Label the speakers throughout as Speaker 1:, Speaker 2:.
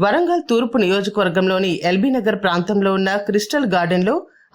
Speaker 1: వరంగల్ తూర్పు నియోజకవర్గంలోని ఎల్బీ నగర్ ప్రాంతంలో ఉన్న క్రిస్టల్ గార్డెన్లో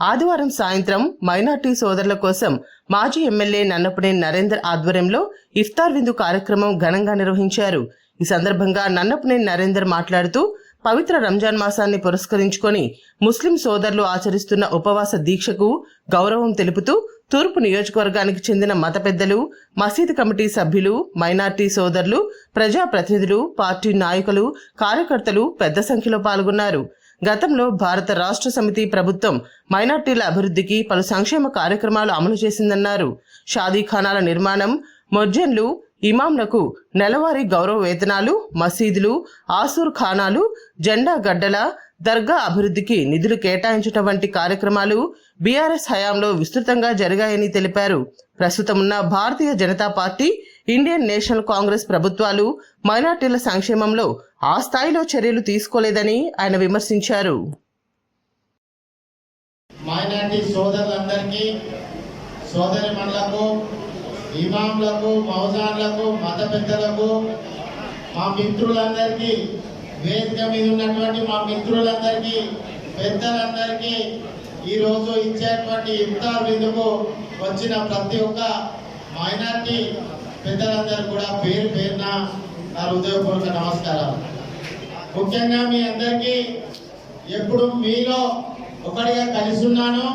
Speaker 1: ఆదివారం సాయంత్రం మైనార్టీ సోదరుల కోసం మాజీ ఎమ్మెల్యే నన్నపనేని నరేందర్ ఆధ్వర్యంలో ఇఫ్తార్ విందు కార్యక్రమం ఘనంగా నిర్వహించారు. ఈ సందర్భంగా నన్నపనేని నరేందర్ మాట్లాడుతూ పవిత్ర రంజాన్ మాసాన్ని పురస్కరించుకొని ముస్లిం సోదరులు ఆచరిస్తున్న ఉపవాస దీక్షకు గౌరవం తెలుపుతూ తూర్పు నియోజకవర్గానికి చెందిన మత పెద్దలు, మసీదు కమిటీ సభ్యులు, మైనార్టీ సోదరులు, ప్రజాప్రతినిధులు, పార్టీ నాయకులు, కార్యకర్తలు పెద్ద సంఖ్యలో పాల్గొన్నారు. గతంలో భారత రాష్ట్ర సమితి ప్రభుత్వం మైనార్టీల అభివృద్ధికి పలు సంక్షేమ కార్యక్రమాలు అమలు చేసిందన్నారు. షాదీఖానాల నిర్మాణం, మొజ్జన్లు, ఇమాంలకు నెలవారీ గౌరవ వేతనాలు, మసీదులు, ఆసూర్ ఖానాలు, జెండా గడ్డల, దర్గా అభివృద్ధికి నిధులు కేటాయించడం వంటి కార్యక్రమాలు బీఆర్ఎస్ హయాంలో విస్తృతంగా జరిగాయని తెలిపారు. ప్రస్తుతం ఉన్న Bharatiya Janata Party, Indian National Congress ప్రభుత్వాలు మైనార్టీల సంక్షేమంలో ఆ స్థాయిలో చర్యలు తీసుకోలేదని ఆయన విమర్శించారు.
Speaker 2: మైనార్టీ సోదరులందరికీ, సోదరిమణులకు, ఇమాంలకు, మౌజాన్లకు, మత పెద్దలకు, మా మిత్రులందరికీ, వేదిక మీద ఉన్నటువంటి మా మిత్రులందరికీ, పెద్దలందరికీ ఈరోజు ఇచ్చేటువంటి ఇఫ్తార్ విందుకు వచ్చిన ప్రతి ఒక్క మైనార్టీ పెద్దలందరూ కూడా పేరు పేరున నా హృదయపూర్వక నమస్కారాలు. ముఖ్యంగా మీ అందరికీ ఎప్పుడు మీలో ఒకటిగా కలిసి ఉన్నాను.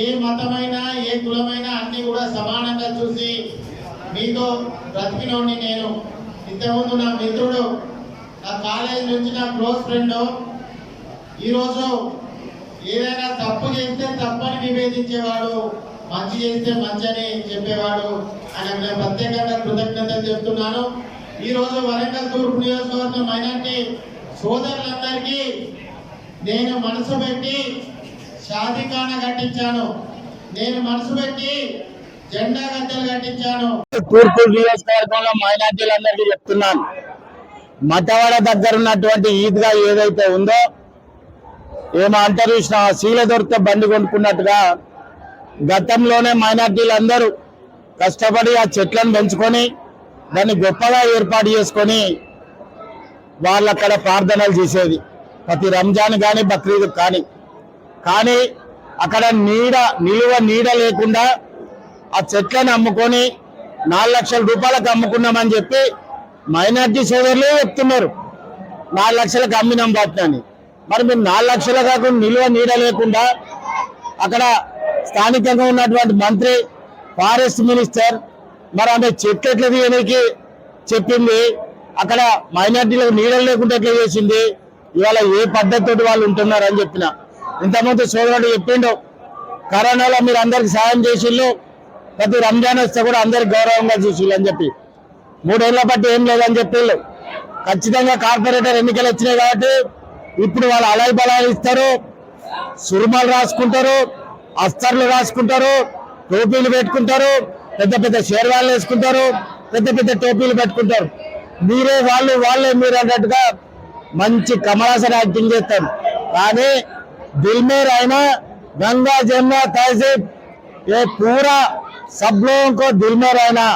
Speaker 2: ఏ మతమైనా, ఏ కులమైనా అన్ని కూడా సమానంగా చూసి మీతో బ్రతికినోడిని నేను. ఇంతకుముందు నా మిత్రుడు, నా కాలేజ్ నుంచి నా క్లోజ్ ఫ్రెండ్, ఈరోజు ఏదైనా తప్పు చేస్తే తప్పని నివేదించేవాడు, మంచి చేస్తే మంచి అని చెప్పేవాడు. ఆయనకు నేను ప్రత్యేకంగా కృతజ్ఞతలు చెప్తున్నాను. ఈరోజు వరంగల్ తూర్పు నియోజకవర్గం మైనార్టీ సోదరులందరికీ నేను మనసు పెట్టి షాదీఖానా కట్టించాను, నేను మనసు పెట్టి జెండా గద్దెలు కట్టించాను.
Speaker 3: తూర్పు నియోజకవర్గంలో మైనార్టీలందరికీ చెప్తున్నాను, మతవాడ దగ్గర ఉన్నటువంటి ఈద్గా ఏదైతే ఉందో, ఏమో అంటారు శీల దొరికితే బండి కొనుక్కున్నట్టుగా గతంలోనే మైనార్టీలందరూ కష్టపడి ఆ చెట్లను పెంచుకొని దాన్ని గొప్పగా ఏర్పాటు చేసుకొని వాళ్ళు అక్కడ ప్రార్థనలు చేసేది ప్రతి రంజాన్ కానీ బక్రీద్ కానీ అక్కడ నిలువ నీడ లేకుండా ఆ చెట్లను అమ్ముకొని 4 లక్షల రూపాయలకు అమ్ముకున్నామని చెప్పి మైనార్టీ సోదరులే చెప్తున్నారు. 4 లక్షలకు అమ్మినాం బాట్నని. మరి మీరు 4 లక్షలు కాకుండా నిలువ నీడ లేకుండా అక్కడ స్థానికంగా ఉన్నటువంటి మంత్రి, ఫారెస్ట్ మినిస్టర్, మరి ఆమె చెట్లు ఎట్లా తీయడానికి చెప్పింది, అక్కడ మైనార్టీలకు నీడలు లేకుండా ఎట్లా చేసింది, ఇవాళ ఏ పద్ధతితో వాళ్ళు ఉంటున్నారు అని చెప్పిన. ఇంతకుముందు సోదరుడు చెప్పిండు, కరోనాలో మీరు అందరికి సాయం చేసిళ్ళు, ప్రతి రంజాన్ వస్తే కూడా అందరికి గౌరవంగా చూసిళ్ళు అని చెప్పి. 3 ఏళ్ల బట్టి ఏం లేదని చెప్పిళ్ళు. ఖచ్చితంగా కార్పొరేటర్ ఎన్నికలు వచ్చినాయి కాబట్టి ఇప్పుడు వాళ్ళు అలాయి బలాలు ఇస్తారు, సురుమాలు రాసుకుంటారు, అస్తర్లు రాసుకుంటారు, టోపీలు పెట్టుకుంటారు, పెద్ద పెద్ద షేర్వాళ్ళు వేసుకుంటారు, పెద్ద పెద్ద టోపీలు పెట్టుకుంటారు. వాళ్ళే మీరు అన్నట్టుగా మంచి కమలాసన యాక్టింగ్ చేస్తారు. కానీ दिल में रहना, गंगा जमुना तहजीब, ये पूरा सब लोगों को दिल में रहना।